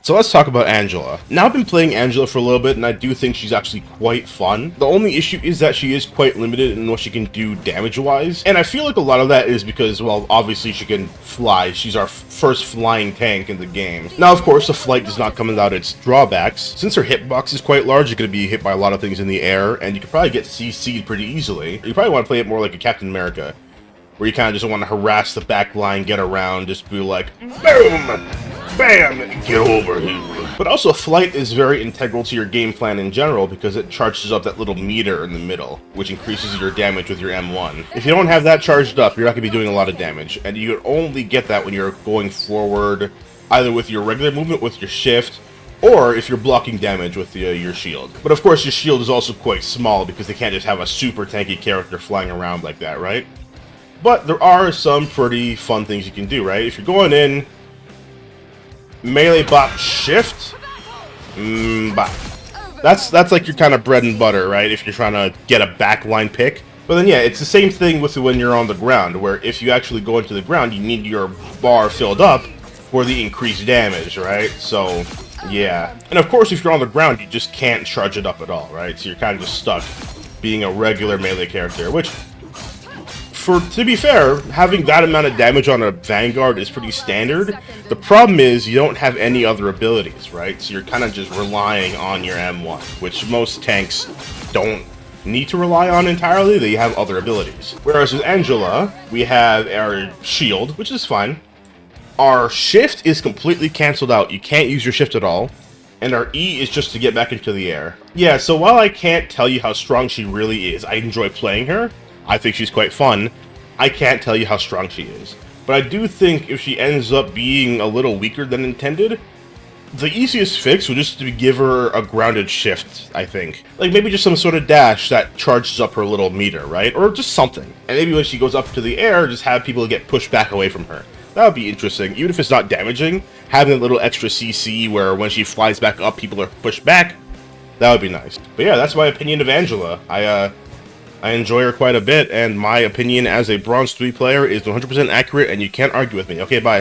So let's talk about Angela. Now I've been playing Angela for a little bit, and I do think she's actually quite fun. The only issue is that she is quite limited in what she can do damage-wise, and I feel like a lot of that is because, well, obviously she can fly. She's our first flying tank in the game. Now, of course, the flight does not come without its drawbacks. Since her hitbox is quite large, you're going to be hit by a lot of things in the air, and you could probably get CC'd pretty easily. You probably want to play it more like a Captain America, where you kind of just want to harass the back line, get around, just be like, boom! Bam! Get over here. But also, flight is very integral to your game plan in general because it charges up that little meter in the middle, which increases your damage with your M1. If you don't have that charged up, you're not going to be doing a lot of damage, and you can only get that when you're going forward, either with your regular movement, with your shift, or if you're blocking damage with your shield. But of course, your shield is also quite small because they can't just have a super tanky character flying around like that, right? But there are some pretty fun things you can do, right? If you're going in, melee bot shift, bot. That's like your kind of bread and butter, right? If you're trying to get a backline pick. But then yeah, it's the same thing with when you're on the ground, where if you actually go into the ground, you need your bar filled up for the increased damage, right? So yeah. And of course, if you're on the ground, you just can't charge it up at all, right? So you're kind of just stuck being a regular melee character, which, to be fair, having that amount of damage on a Vanguard is pretty standard. The problem is you don't have any other abilities, right? So you're kind of just relying on your M1, which most tanks don't need to rely on entirely. They have other abilities. Whereas with Angela, we have our shield, which is fine. Our shift is completely cancelled out. You can't use your shift at all. And our E is just to get back into the air. Yeah, so while I can't tell you how strong she really is, I enjoy playing her. I think she's quite fun. I can't tell you how strong she is. But I do think if she ends up being a little weaker than intended, the easiest fix would just be give her a grounded shift, I think. Like maybe just some sort of dash that charges up her little meter, right? Or just something. And maybe when she goes up to the air, just have people get pushed back away from her. That would be interesting. Even if it's not damaging, having a little extra CC where when she flies back up, people are pushed back, that would be nice. But yeah, that's my opinion of Angela. I enjoy her quite a bit, and my opinion as a Bronze 3 player is 100% accurate, and you can't argue with me. Okay, bye.